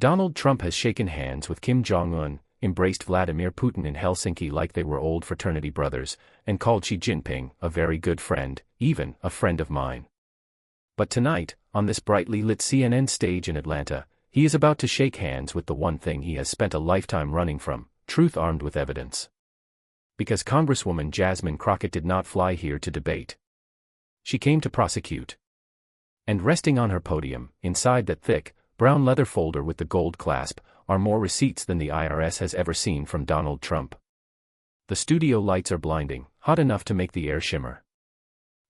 Donald Trump has shaken hands with Kim Jong-un, embraced Vladimir Putin in Helsinki like they were old fraternity brothers, and called Xi Jinping a very good friend, even a friend of mine. But tonight, on this brightly lit CNN stage in Atlanta, he is about to shake hands with the one thing he has spent a lifetime running from, truth armed with evidence. Because Congresswoman Jasmine Crockett did not fly here to debate. She came to prosecute. And resting on her podium, inside that thick, brown leather folder with the gold clasp, are more receipts than the IRS has ever seen from Donald Trump. The studio lights are blinding, hot enough to make the air shimmer.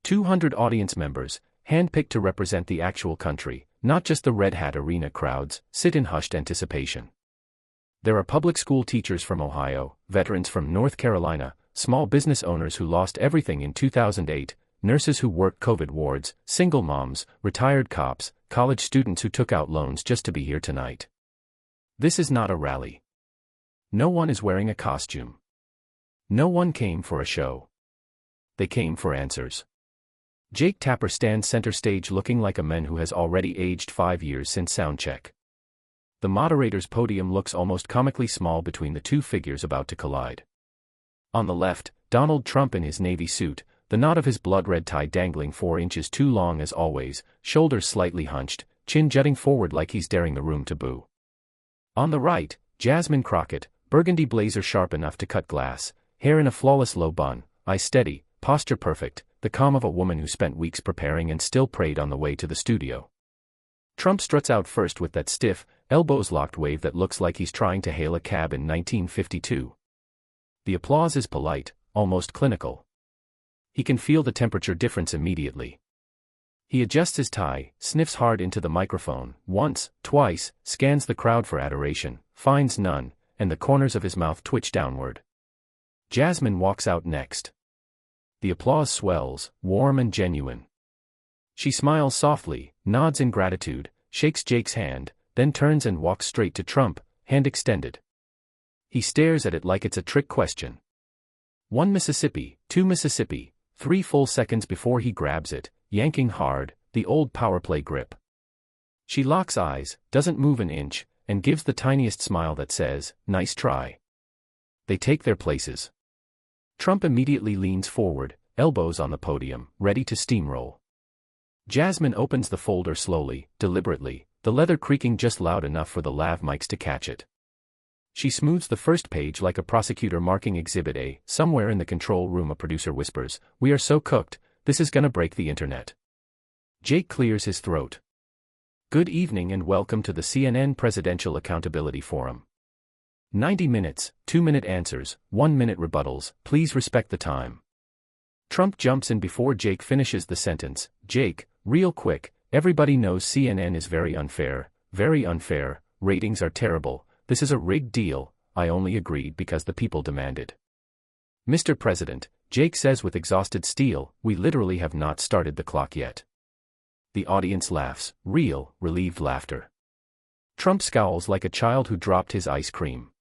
200 audience members, handpicked to represent the actual country, not just the Red Hat Arena crowds, sit in hushed anticipation. There are public school teachers from Ohio, veterans from North Carolina, small business owners who lost everything in 2008, nurses who worked COVID wards, single moms, retired cops, college students who took out loans just to be here tonight. This is not a rally. No one is wearing a costume. No one came for a show. They came for answers. Jake Tapper stands center stage looking like a man who has already aged 5 years since soundcheck. The moderator's podium looks almost comically small between the two figures about to collide. On the left, Donald Trump in his navy suit, the knot of his blood-red tie dangling 4 inches too long as always, shoulders slightly hunched, chin jutting forward like he's daring the room to boo. On the right, Jasmine Crockett, burgundy blazer sharp enough to cut glass, hair in a flawless low bun, eyes steady, posture perfect, the calm of a woman who spent weeks preparing and still prayed on the way to the studio. Trump struts out first with that stiff, elbows-locked wave that looks like he's trying to hail a cab in 1952. The applause is polite, almost clinical. He can feel the temperature difference immediately. He adjusts his tie, sniffs hard into the microphone, once, twice, scans the crowd for adoration, finds none, and the corners of his mouth twitch downward. Jasmine walks out next. The applause swells, warm and genuine. She smiles softly, nods in gratitude, shakes Jake's hand, then turns and walks straight to Trump, hand extended. He stares at it like it's a trick question. 1 Mississippi, 2 Mississippi, 3 full seconds before he grabs it, yanking hard, the old power play grip. She locks eyes, doesn't move an inch, and gives the tiniest smile that says, "Nice try." They take their places. Trump immediately leans forward, elbows on the podium, ready to steamroll. Jasmine opens the folder slowly, deliberately, the leather creaking just loud enough for the lav mics to catch it. She smooths the first page like a prosecutor marking Exhibit A. Somewhere in the control room a producer whispers, "We are so cooked, this is gonna break the internet." Jake clears his throat. Good evening and welcome to the CNN Presidential Accountability Forum. 90 minutes, 2-minute answers, 1-minute rebuttals, please respect the time. Trump jumps in before Jake finishes the sentence. Jake, real quick, everybody knows CNN is very unfair, ratings are terrible, this is a rigged deal, I only agreed because the people demanded. Mr. President, Jake says with exhausted steel, we literally have not started the clock yet. The audience laughs, real, relieved laughter. Trump scowls like a child who dropped his ice cream.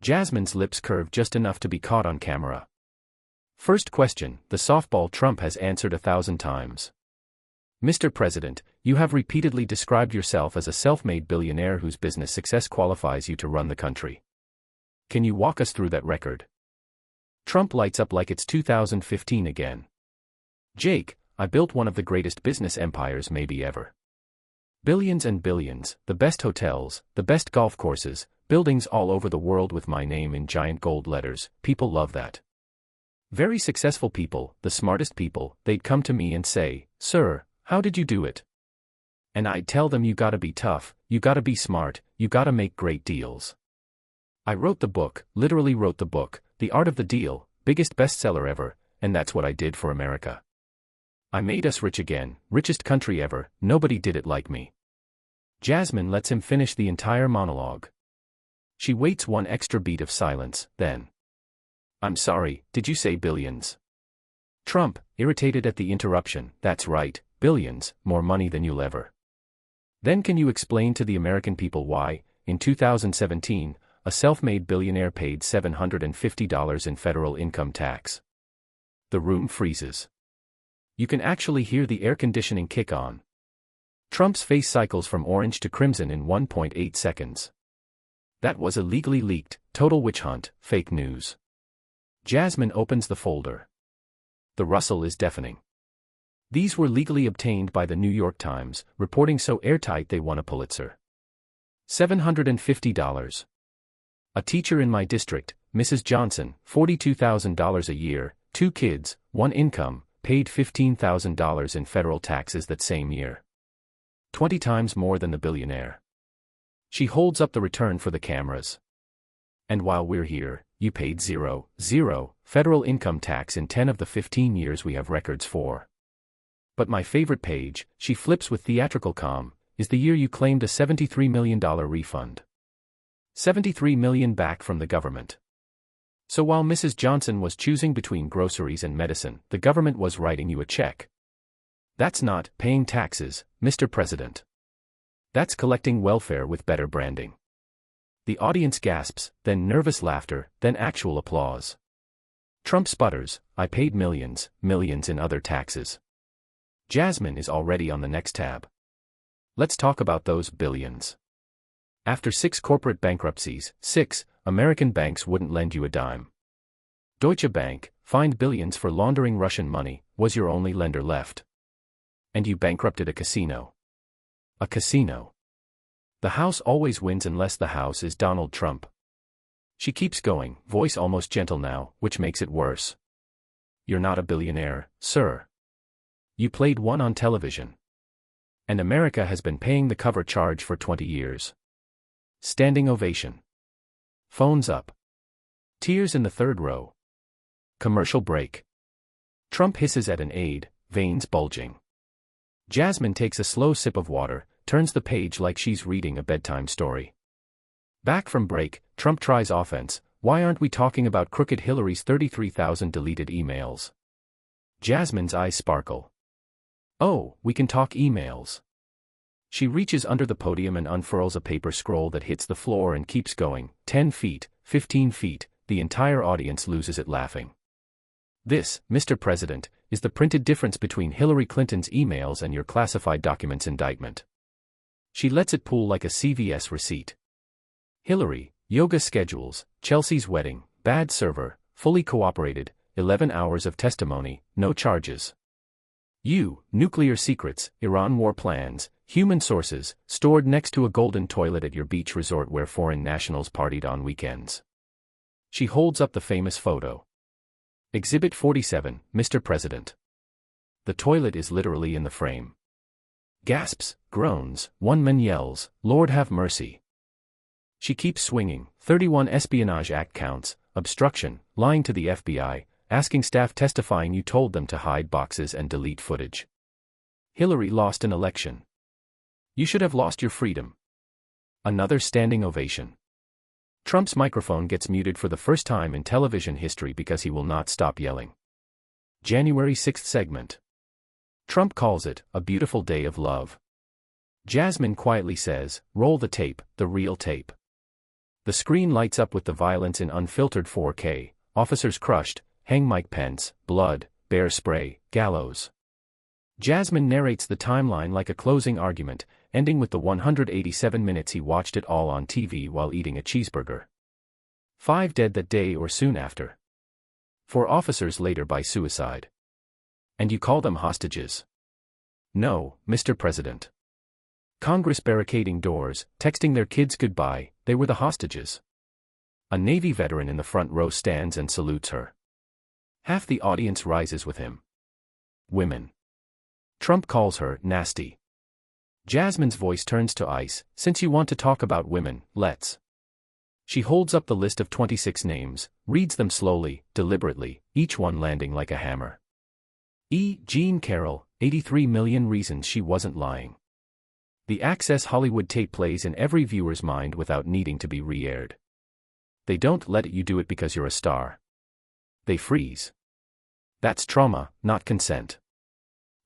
Jasmine's lips curve just enough to be caught on camera. First question, the softball Trump has answered 1,000 times. Mr. President, you have repeatedly described yourself as a self-made billionaire whose business success qualifies you to run the country. Can you walk us through that record? Trump lights up like it's 2015 again. Jake, I built one of the greatest business empires maybe ever. Billions and billions, the best hotels, the best golf courses, buildings all over the world with my name in giant gold letters, people love that. Very successful people, the smartest people, they'd come to me and say, "Sir, how did you do it?" And I'd tell them you gotta be tough, you gotta be smart, you gotta make great deals. I wrote the book, literally wrote the book, The Art of the Deal, biggest bestseller ever, and that's what I did for America. I made us rich again, richest country ever, nobody did it like me. Jasmine lets him finish the entire monologue. She waits one extra beat of silence, then. I'm sorry, did you say billions? Trump, irritated at the interruption, that's right, billions, more money than you'll ever. Then can you explain to the American people why, in 2017, a self-made billionaire paid $750 in federal income tax? The room freezes. You can actually hear the air conditioning kick on. Trump's face cycles from orange to crimson in 1.8 seconds. That was illegally leaked, total witch hunt, fake news. Jasmine opens the folder. The rustle is deafening. These were legally obtained by the New York Times, reporting so airtight they won a Pulitzer. $750. A teacher in my district, Mrs. Johnson, $42,000 a year, 2 kids, 1 income, paid $15,000 in federal taxes that same year. 20 times more than the billionaire. She holds up the return for the cameras. And while we're here, you paid zero federal income tax in 10 of the 15 years we have records for. But my favorite page, she flips with theatrical calm, is the year you claimed a $73 million refund. $73 million back from the government. So while Mrs. Johnson was choosing between groceries and medicine, the government was writing you a check. That's not paying taxes, Mr. President. That's collecting welfare with better branding. The audience gasps, then nervous laughter, then actual applause. Trump sputters, I paid millions in other taxes. Jasmine is already on the next tab. Let's talk about those billions. After 6 corporate bankruptcies, 6 American banks wouldn't lend you a dime. Deutsche Bank, fined billions for laundering Russian money, was your only lender left. And you bankrupted a casino. A casino. The house always wins unless the house is Donald Trump. She keeps going, voice almost gentle now, which makes it worse. You're not a billionaire, sir. You played one on television. And America has been paying the cover charge for 20 years. Standing ovation. Phones up. Tears in the third row. Commercial break. Trump hisses at an aide, veins bulging. Jasmine takes a slow sip of water, turns the page like she's reading a bedtime story. Back from break, Trump tries offense. Why aren't we talking about crooked Hillary's 33,000 deleted emails? Jasmine's eyes sparkle. Oh, we can talk emails. She reaches under the podium and unfurls a paper scroll that hits the floor and keeps going. 10 feet, 15 feet, the entire audience loses it laughing. This, Mr. President, is the printed difference between Hillary Clinton's emails and your classified documents indictment. She lets it pool like a CVS receipt. Hillary, yoga schedules, Chelsea's wedding, bad server, fully cooperated, 11 hours of testimony, no charges. You, nuclear secrets, Iran war plans, human sources, stored next to a golden toilet at your beach resort where foreign nationals partied on weekends. She holds up the famous photo. Exhibit 47, Mr. President. The toilet is literally in the frame. Gasps, groans, one man yells, Lord have mercy. She keeps swinging, 31 Espionage Act counts, obstruction, lying to the FBI, asking staff testifying you told them to hide boxes and delete footage. Hillary lost an election. You should have lost your freedom. Another standing ovation. Trump's microphone gets muted for the first time in television history because he will not stop yelling. January 6th segment. Trump calls it a beautiful day of love. Jasmine quietly says, roll the tape, the real tape. The screen lights up with the violence in unfiltered 4K, officers crushed, hang Mike Pence, blood, bear spray, gallows. Jasmine narrates the timeline like a closing argument, ending with the 187 minutes he watched it all on TV while eating a cheeseburger. 5 dead that day or soon after. 4 officers later by suicide. And you call them hostages? No, Mr. President. Congress barricading doors, texting their kids goodbye, they were the hostages. A Navy veteran in the front row stands and salutes her. Half the audience rises with him. Women. Trump calls her nasty. Jasmine's voice turns to ice. Since you want to talk about women, let's. She holds up the list of 26 names, reads them slowly, deliberately, each one landing like a hammer. Jean Carroll, 83 million reasons she wasn't lying. The Access Hollywood tape plays in every viewer's mind without needing to be re-aired. They don't let you do it because you're a star. They freeze. That's trauma, not consent.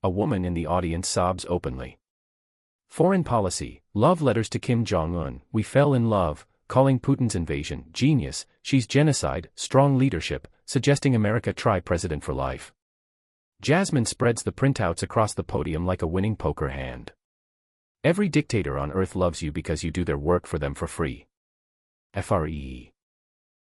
A woman in the audience sobs openly. Foreign policy, love letters to Kim Jong-un, we fell in love, calling Putin's invasion genius, she's genocide, strong leadership, suggesting America try president for life. Jasmine spreads the printouts across the podium like a winning poker hand. Every dictator on earth loves you because you do their work for them for free. FREE.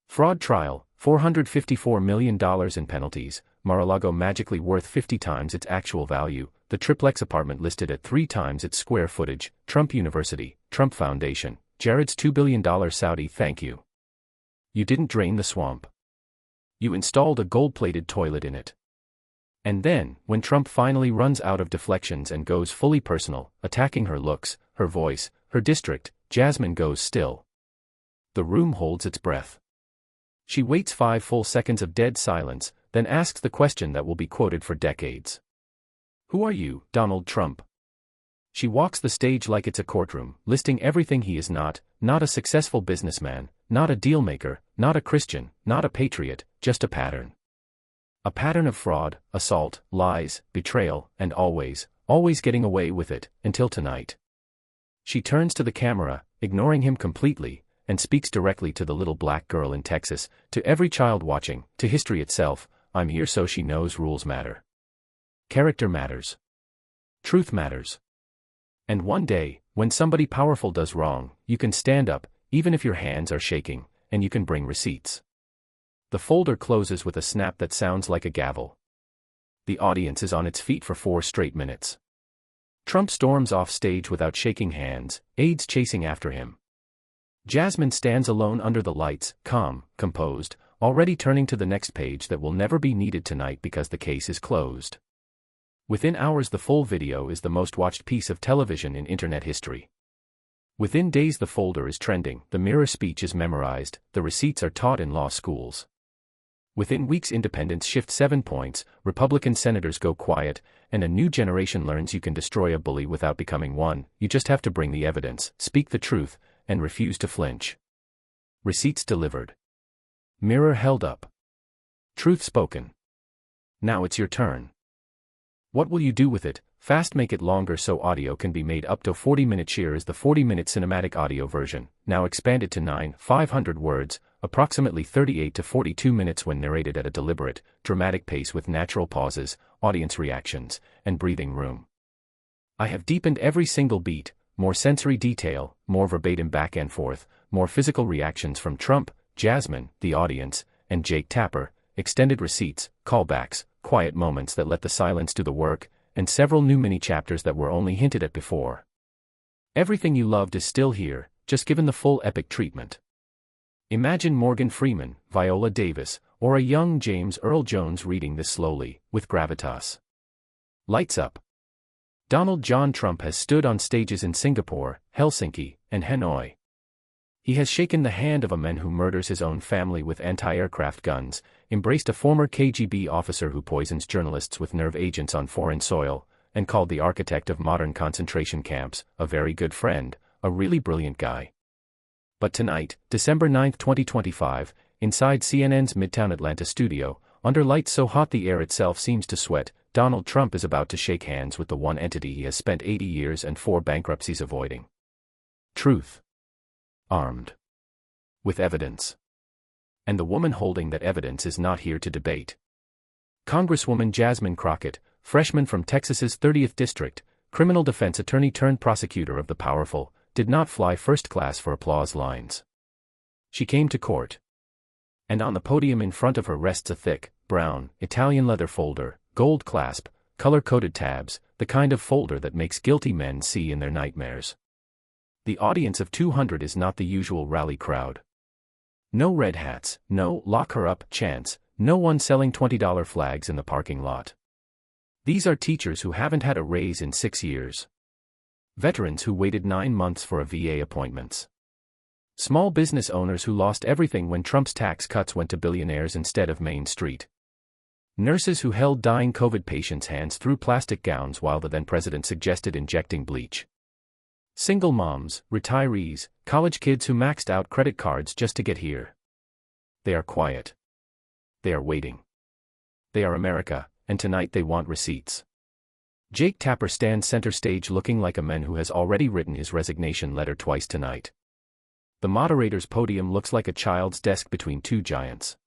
Fraud trial, $454 million in penalties, Mar-a-Lago magically worth 50 times its actual value, the triplex apartment listed at 3 times its square footage, Trump University, Trump Foundation, Jared's $2 billion Saudi thank you. You didn't drain the swamp. You installed a gold-plated toilet in it. And then, when Trump finally runs out of deflections and goes fully personal, attacking her looks, her voice, her district, Jasmine goes still. The room holds its breath. She waits 5 full seconds of dead silence, then asks the question that will be quoted for decades. Who are you, Donald Trump? She walks the stage like it's a courtroom, listing everything he is not a successful businessman, not a dealmaker, not a Christian, not a patriot, just a pattern. A pattern of fraud, assault, lies, betrayal, and always getting away with it, until tonight. She turns to the camera, ignoring him completely, and speaks directly to the little black girl in Texas, to every child watching, to history itself. I'm here so she knows rules matter. Character matters. Truth matters. And one day, when somebody powerful does wrong, you can stand up, even if your hands are shaking, and you can bring receipts. The folder closes with a snap that sounds like a gavel. The audience is on its feet for 4 straight minutes. Trump storms off stage without shaking hands, aides chasing after him. Jasmine stands alone under the lights, calm, composed, already turning to the next page that will never be needed tonight because the case is closed. Within hours the full video is the most watched piece of television in internet history. Within days the folder is trending, the mirror speech is memorized, the receipts are taught in law schools. Within weeks independents shift 7 points, Republican senators go quiet, and a new generation learns you can destroy a bully without becoming one. You just have to bring the evidence, speak the truth, and refuse to flinch. Receipts delivered. Mirror held up. Truth spoken. Now it's your turn. What will you do with it? Fast make it longer so audio can be made up to 40-minute. Here is the 40-minute cinematic audio version, now expanded to 500 words, approximately 38 to 42 minutes when narrated at a deliberate, dramatic pace with natural pauses, audience reactions, and breathing room. I have deepened every single beat, more sensory detail, more verbatim back and forth, more physical reactions from Trump, Jasmine, the audience, and Jake Tapper, extended receipts, callbacks, quiet moments that let the silence do the work, and several new mini-chapters that were only hinted at before. Everything you loved is still here, just given the full epic treatment. Imagine Morgan Freeman, Viola Davis, or a young James Earl Jones reading this slowly, with gravitas. Lights up. Donald John Trump has stood on stages in Singapore, Helsinki, and Hanoi. He has shaken the hand of a man who murders his own family with anti-aircraft guns, embraced a former KGB officer who poisons journalists with nerve agents on foreign soil, and called the architect of modern concentration camps a very good friend, a really brilliant guy. But tonight, December 9, 2025, inside CNN's Midtown Atlanta studio, under lights so hot the air itself seems to sweat, Donald Trump is about to shake hands with the one entity he has spent 80 years and 4 bankruptcies avoiding. Truth. Armed. With evidence. And the woman holding that evidence is not here to debate. Congresswoman Jasmine Crockett, freshman from Texas's 30th District, criminal defense attorney turned prosecutor of the powerful, did not fly first class for applause lines. She came to court. And on the podium in front of her rests a thick, brown, Italian leather folder, gold clasp, color-coded tabs, the kind of folder that makes guilty men see in their nightmares. The audience of 200 is not the usual rally crowd. No red hats, no lock her up chants, no one selling $20 flags in the parking lot. These are teachers who haven't had a raise in 6 years. Veterans who waited 9 months for a VA appointments. Small business owners who lost everything when Trump's tax cuts went to billionaires instead of Main Street. Nurses who held dying COVID patients' hands through plastic gowns while the then-president suggested injecting bleach. Single moms, retirees, college kids who maxed out credit cards just to get here. They are quiet. They are waiting. They are America, and tonight they want receipts. Jake Tapper stands center stage looking like a man who has already written his resignation letter twice tonight. The moderator's podium looks like a child's desk between 2 giants.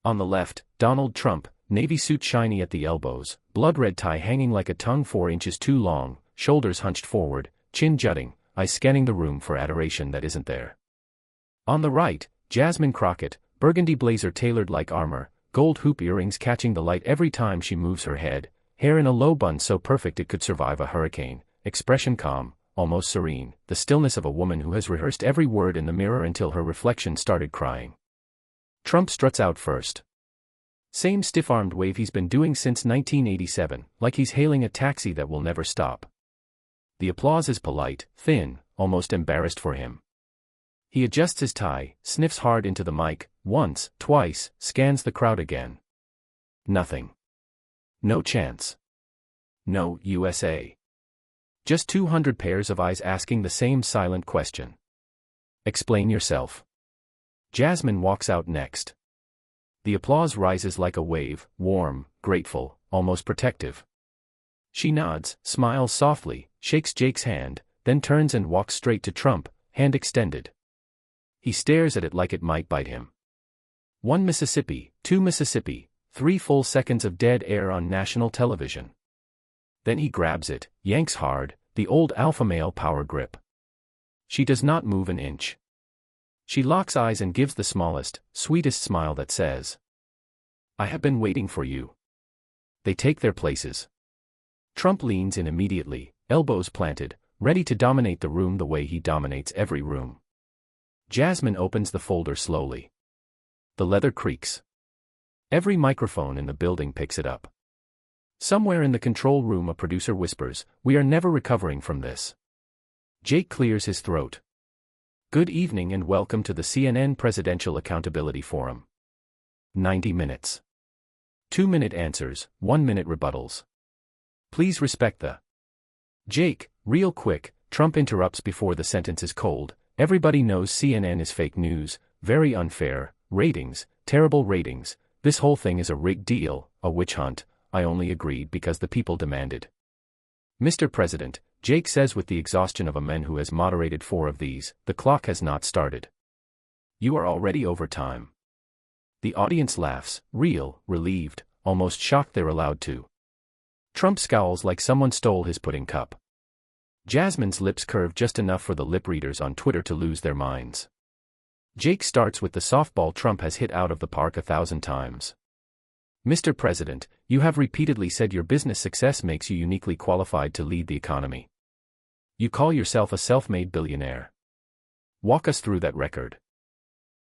On the left, Donald Trump, navy suit shiny at the elbows, blood red tie hanging like a tongue 4 inches too long, shoulders hunched forward, chin jutting, eyes scanning the room for adoration that isn't there. On the right, Jasmine Crockett, burgundy blazer tailored like armor, gold hoop earrings catching the light every time she moves her head, hair in a low bun so perfect it could survive a hurricane, expression calm, almost serene, the stillness of a woman who has rehearsed every word in the mirror until her reflection started crying. Trump struts out first. Same stiff-armed wave he's been doing since 1987, like he's hailing a taxi that will never stop. The applause is polite, thin, almost embarrassed for him. He adjusts his tie, sniffs hard into the mic, once, twice, scans the crowd again. Nothing. No chance. No USA. Just 200 pairs of eyes asking the same silent question. Explain yourself. Jasmine walks out next. The applause rises like a wave, warm, grateful, almost protective. She nods, smiles softly, shakes Jake's hand, then turns and walks straight to Trump, hand extended. He stares at it like it might bite him. 1 Mississippi, 2 Mississippi, 3 full seconds of dead air on national television. Then he grabs it, yanks hard, the old alpha male power grip. She does not move an inch. She locks eyes and gives the smallest, sweetest smile that says, "I have been waiting for you." They take their places. Trump leans in immediately, elbows planted, ready to dominate the room the way he dominates every room. Jasmine opens the folder slowly. The leather creaks. Every microphone in the building picks it up. Somewhere in the control room a producer whispers, "We are never recovering from this." Jake clears his throat. Good evening and welcome to the CNN Presidential Accountability Forum. 90 minutes. 2-minute answers, 1-minute rebuttals. Please respect the... Jake, real quick, Trump interrupts before the sentence is cold. Everybody knows CNN is fake news, very unfair, ratings, terrible ratings, this whole thing is a rigged deal, a witch hunt. I only agreed because the people demanded. Mr. President, Jake says with the exhaustion of a man who has moderated 4 of these, the clock has not started. You are already over time. The audience laughs, real, relieved, almost shocked they're allowed to. Trump scowls like someone stole his pudding cup. Jasmine's lips curve just enough for the lip readers on Twitter to lose their minds. Jake starts with the softball Trump has hit out of the park 1,000 times. Mr. President, you have repeatedly said your business success makes you uniquely qualified to lead the economy. You call yourself a self-made billionaire. Walk us through that record.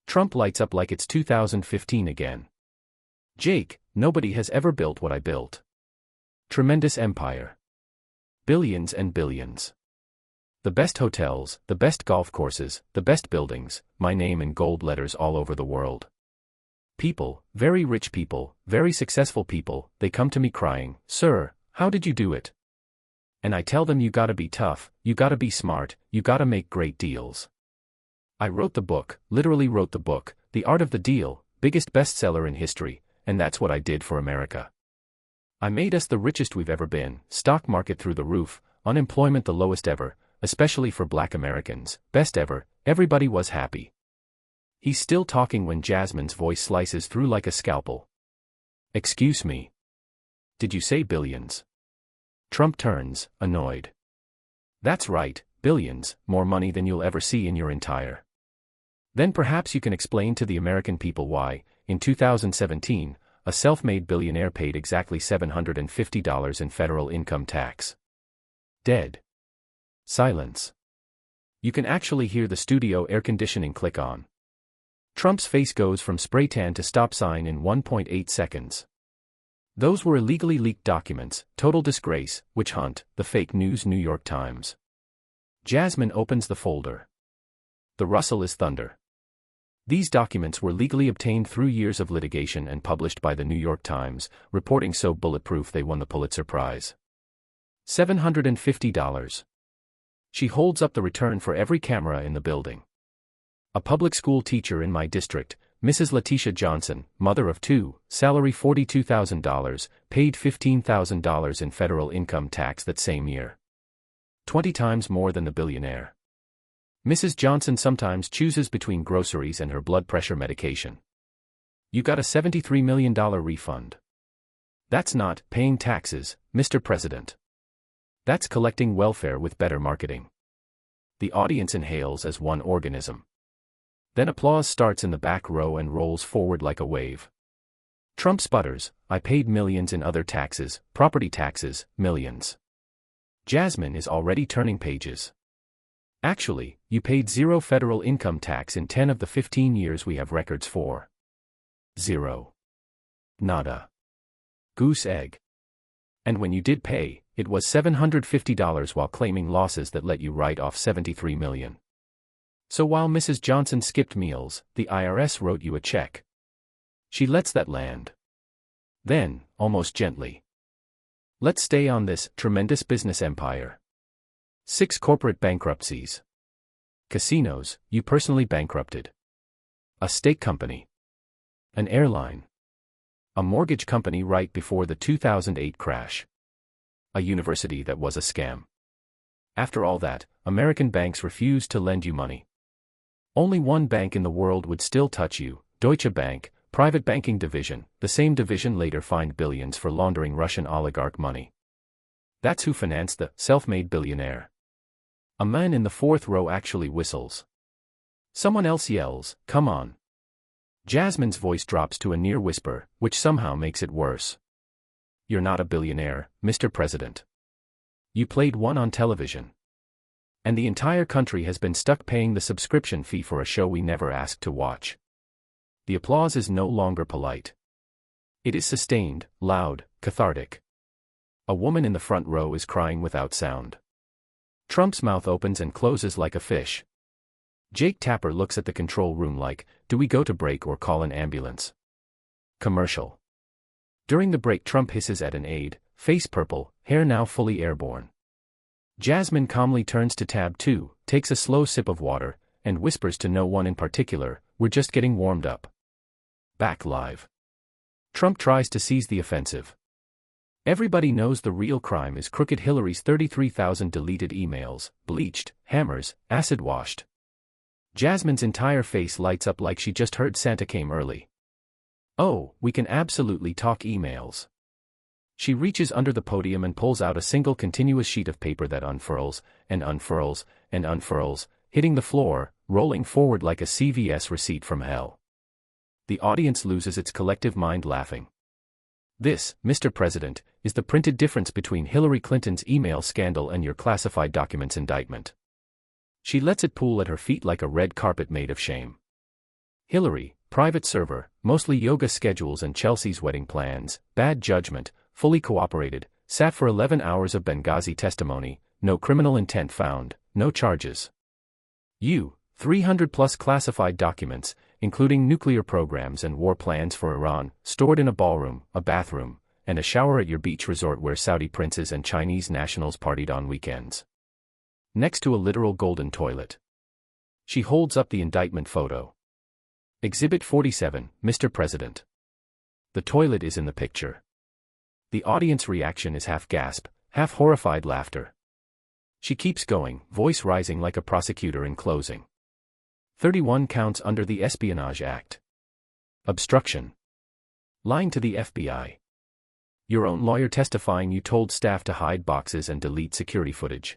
Trump lights up like it's 2015 again. Jake, nobody has ever built what I built. Tremendous empire. Billions and billions. The best hotels, the best golf courses, the best buildings, my name in gold letters all over the world. People, very rich people, very successful people, they come to me crying, "Sir, how did you do it?" And I tell them you gotta be tough, you gotta be smart, you gotta make great deals. I wrote the book, literally wrote the book, The Art of the Deal, biggest bestseller in history, and that's what I did for America. I made us the richest we've ever been, stock market through the roof, unemployment the lowest ever, especially for Black Americans, best ever, everybody was happy. He's still talking when Jasmine's voice slices through like a scalpel. Excuse me. Did you say billions? Trump turns, annoyed. That's right, billions, more money than you'll ever see in your entire. Then perhaps you can explain to the American people why, in 2017, a self-made billionaire paid exactly $750 in federal income tax. Dead. Silence. You can actually hear the studio air conditioning click on. Trump's face goes from spray tan to stop sign in 1.8 seconds. Those were illegally leaked documents, total disgrace, witch hunt, the fake news New York Times. Jasmine opens the folder. The rustle is thunder. These documents were legally obtained through years of litigation and published by the New York Times, reporting so bulletproof they won the Pulitzer Prize. $750. She holds up the return for every camera in the building. A public school teacher in my district, Mrs. Letitia Johnson, mother of 2, salary $42,000, paid $15,000 in federal income tax that same year. 20 times more than the billionaire. Mrs. Johnson sometimes chooses between groceries and her blood pressure medication. You got a $73 million refund. That's not paying taxes, Mr. President. That's collecting welfare with better marketing. The audience inhales as one organism. Then applause starts in the back row and rolls forward like a wave. Trump sputters, "I paid millions in other taxes, property taxes, millions." Jasmine is already turning pages. "Actually, you paid zero federal income tax in 10 of the 15 years we have records for." Zero. Nada. Goose egg. And when you did pay, it was $750 while claiming losses that let you write off $73 million. So while Mrs. Johnson skipped meals, the IRS wrote you a check. She lets that land. Then, almost gently, "Let's stay on this tremendous business empire. 6 corporate bankruptcies. Casinos, you personally bankrupted. A steak company. An airline. A mortgage company right before the 2008 crash. A university that was a scam. After all that, American banks refused to lend you money. Only one bank in the world would still touch you, Deutsche Bank, private banking division, the same division later fined billions for laundering Russian oligarch money. That's who financed the self-made billionaire." A man in the 4th row actually whistles. Someone else yells, "Come on." Jasmine's voice drops to a near whisper, which somehow makes it worse. "You're not a billionaire, Mr. President. You played one on television. And the entire country has been stuck paying the subscription fee for a show we never asked to watch." The applause is no longer polite. It is sustained, loud, cathartic. A woman in the front row is crying without sound. Trump's mouth opens and closes like a fish. Jake Tapper looks at the control room like, "Do we go to break or call an ambulance?" Commercial. During the break, Trump hisses at an aide, face purple, hair now fully airborne. Jasmine calmly turns to tab 2, takes a slow sip of water, and whispers to no one in particular, "We're just getting warmed up." Back live. Trump tries to seize the offensive. Everybody knows the real crime is crooked Hillary's 33,000 deleted emails, bleached, hammers, acid-washed. Jasmine's entire face lights up like she just heard Santa came early. "Oh, we can absolutely talk emails." She reaches under the podium and pulls out a single continuous sheet of paper that unfurls, and unfurls, and unfurls, hitting the floor, rolling forward like a CVS receipt from hell. The audience loses its collective mind laughing. This, Mr. President, is the printed difference between Hillary Clinton's email scandal and your classified documents indictment. She lets it pool at her feet like a red carpet made of shame. Hillary, private server, mostly yoga schedules and Chelsea's wedding plans, bad judgment, fully cooperated, sat for 11 hours of Benghazi testimony, no criminal intent found, no charges. You, 300-plus classified documents, including nuclear programs and war plans for Iran, stored in a ballroom, a bathroom, and a shower at your beach resort where Saudi princes and Chinese nationals partied on weekends. Next to a literal golden toilet. She holds up the indictment photo. Exhibit 47, Mr. President. The toilet is in the picture. The audience reaction is half gasp, half horrified laughter. She keeps going, voice rising like a prosecutor in closing. 31 counts under the Espionage Act. Obstruction. Lying to the FBI. Your own lawyer testifying you told staff to hide boxes and delete security footage.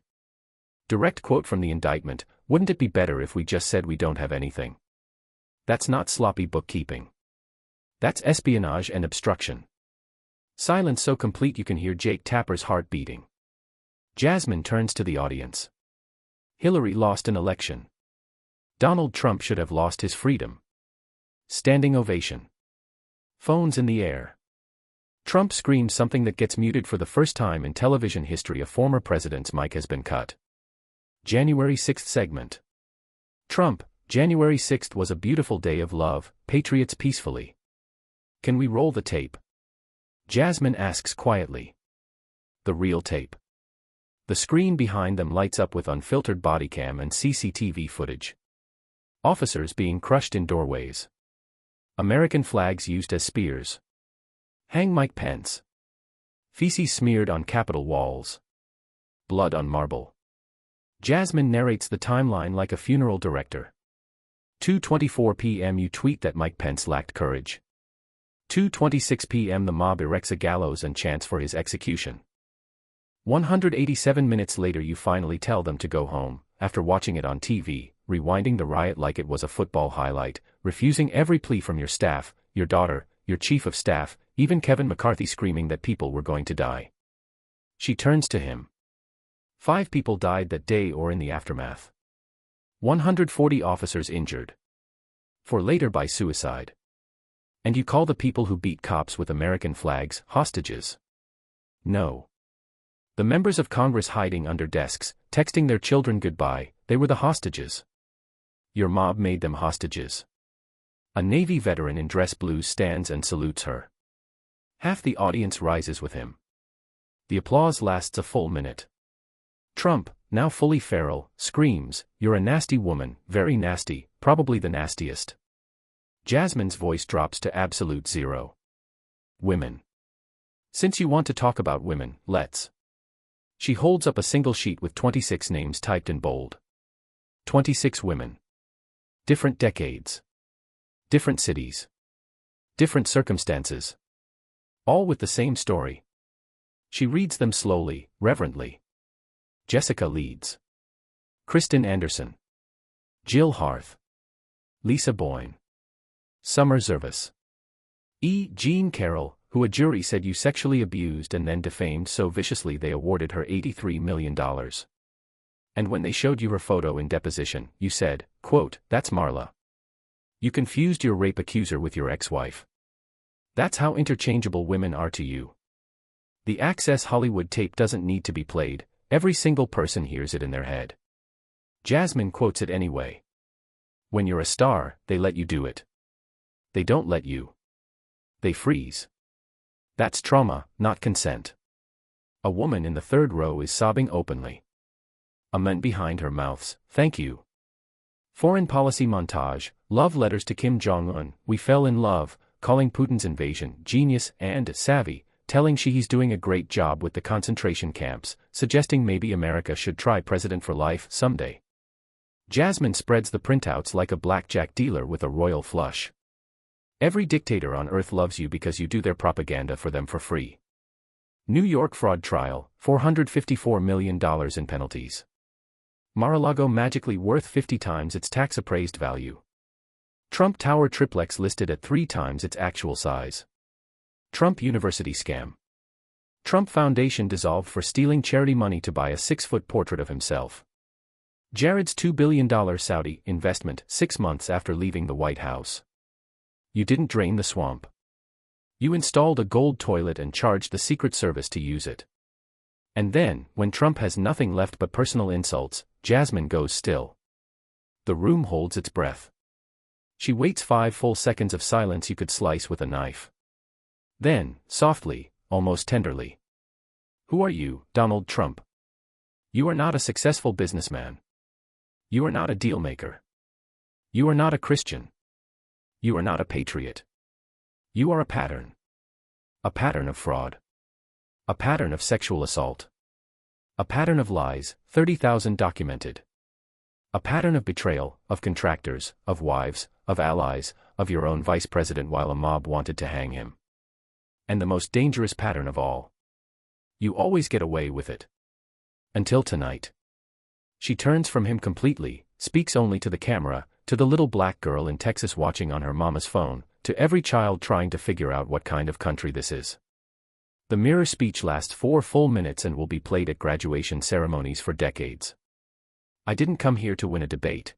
Direct quote from the indictment, "Wouldn't it be better if we just said we don't have anything?" That's not sloppy bookkeeping. That's espionage and obstruction. Silence so complete you can hear Jake Tapper's heart beating. Jasmine turns to the audience. Hillary lost an election. Donald Trump should have lost his freedom. Standing ovation. Phones in the air. Trump screams something that gets muted for the first time in television history. A former president's mic has been cut. January 6th segment. Trump, January 6th was a beautiful day of love, patriots peacefully. Can we roll the tape? Jasmine asks quietly. The real tape. The screen behind them lights up with unfiltered bodycam and CCTV footage. Officers being crushed in doorways. American flags used as spears. Hang Mike Pence. Feces smeared on Capitol walls. Blood on marble. Jasmine narrates the timeline like a funeral director. 2:24 p.m. you tweet that Mike Pence lacked courage. 2:26 p.m. the mob erects a gallows and chants for his execution. 187 minutes later you finally tell them to go home, after watching it on TV, rewinding the riot like it was a football highlight, refusing every plea from your staff, your daughter, your chief of staff, even Kevin McCarthy screaming that people were going to die. She turns to him. 5 people died that day or in the aftermath. 140 officers injured. 4 later by suicide. And you call the people who beat cops with American flags hostages? No. The members of Congress hiding under desks, texting their children goodbye, they were the hostages. Your mob made them hostages. A Navy veteran in dress blues stands and salutes her. Half the audience rises with him. The applause lasts a full minute. Trump, now fully feral, screams, "You're a nasty woman, very nasty, probably the nastiest." Jasmine's voice drops to absolute zero. Women. Since you want to talk about women, let's. She holds up a single sheet with 26 names typed in bold. 26 women. Different decades. Different cities. Different circumstances. All with the same story. She reads them slowly, reverently. Jessica Leeds. Kristen Anderson. Jill Harth. Lisa Boyne. Summer Zervas. Jean Carroll, who a jury said you sexually abused and then defamed so viciously they awarded her $83 million. And when they showed you her photo in deposition, you said, quote, "That's Marla." You confused your rape accuser with your ex-wife. That's how interchangeable women are to you. The Access Hollywood tape doesn't need to be played, every single person hears it in their head. Jasmine quotes it anyway. When you're a star, they let you do it. They don't let you. They freeze. That's trauma, not consent. A woman in the third row is sobbing openly. A man behind her mouths, "Thank you." Foreign policy montage, love letters to Kim Jong-un, "We fell in love," calling Putin's invasion genius and savvy, telling he's doing a great job with the concentration camps, suggesting maybe America should try president for life someday. Jasmine spreads the printouts like a blackjack dealer with a royal flush. Every dictator on earth loves you because you do their propaganda for them for free. New York fraud trial, $454 million in penalties. Mar-a-Lago magically worth 50 times its tax-appraised value. Trump Tower triplex listed at 3 times its actual size. Trump University scam. Trump Foundation dissolved for stealing charity money to buy a 6-foot portrait of himself. Jared's $2 billion Saudi investment 6 months after leaving the White House. You didn't drain the swamp. You installed a gold toilet and charged the Secret Service to use it. And then, when Trump has nothing left but personal insults, Jasmine goes still. The room holds its breath. She waits 5 full seconds of silence you could slice with a knife. Then, softly, almost tenderly. "Who are you, Donald Trump? You are not a successful businessman. You are not a deal maker. You are not a Christian. You are not a patriot. You are a pattern. A pattern of fraud. A pattern of sexual assault. A pattern of lies, 30,000 documented. A pattern of betrayal, of contractors, of wives, of allies, of your own vice president while a mob wanted to hang him. And the most dangerous pattern of all. You always get away with it. Until tonight." She turns from him completely, speaks only to the camera, to the little black girl in Texas watching on her mama's phone, to every child trying to figure out what kind of country this is. The mirror speech lasts 4 full minutes and will be played at graduation ceremonies for decades. I didn't come here to win a debate.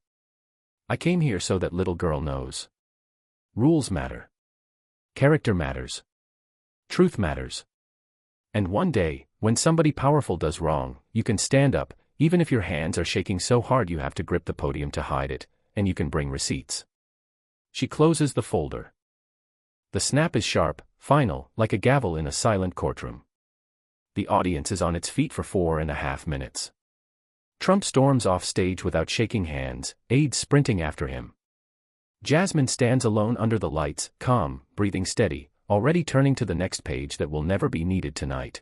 I came here so that little girl knows. Rules matter. Character matters. Truth matters. And one day, when somebody powerful does wrong, you can stand up, even if your hands are shaking so hard you have to grip the podium to hide it, and you can bring receipts. She closes the folder. The snap is sharp, final, like a gavel in a silent courtroom. The audience is on its feet for 4.5 minutes. Trump storms off stage without shaking hands, aides sprinting after him. Jasmine stands alone under the lights, calm, breathing steady, already turning to the next page that will never be needed tonight.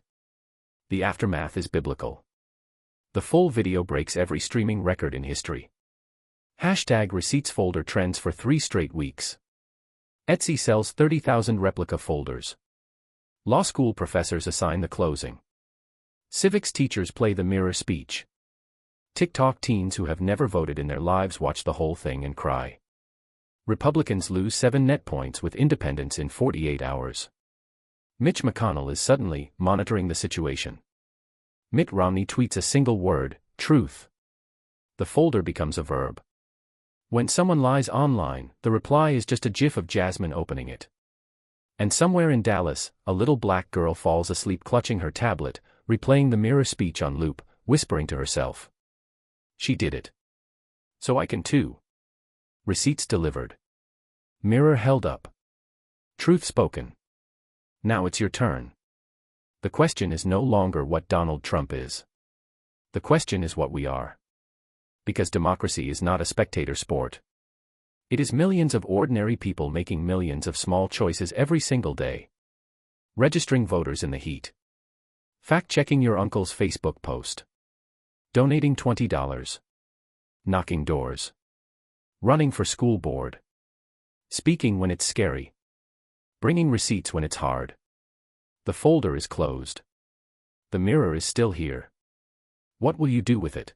The aftermath is biblical. The full video breaks every streaming record in history. #receipts folder trends for 3 straight weeks. Etsy sells 30,000 replica folders. Law school professors assign the closing. Civics teachers play the mirror speech. TikTok teens who have never voted in their lives watch the whole thing and cry. Republicans lose 7 net points with independents in 48 hours. Mitch McConnell is suddenly monitoring the situation. Mitt Romney tweets a single word, truth. The folder becomes a verb. When someone lies online, the reply is just a gif of Jasmine opening it. And somewhere in Dallas, a little black girl falls asleep clutching her tablet, replaying the mirror speech on loop, whispering to herself. She did it. So I can too. Receipts delivered. Mirror held up. Truth spoken. Now it's your turn. The question is no longer what Donald Trump is. The question is what we are. Because democracy is not a spectator sport. It is millions of ordinary people making millions of small choices every single day. Registering voters in the heat. Fact-checking your uncle's Facebook post. Donating $20. Knocking doors. Running for school board. Speaking when it's scary. Bringing receipts when it's hard. The folder is closed. The mirror is still here. What will you do with it?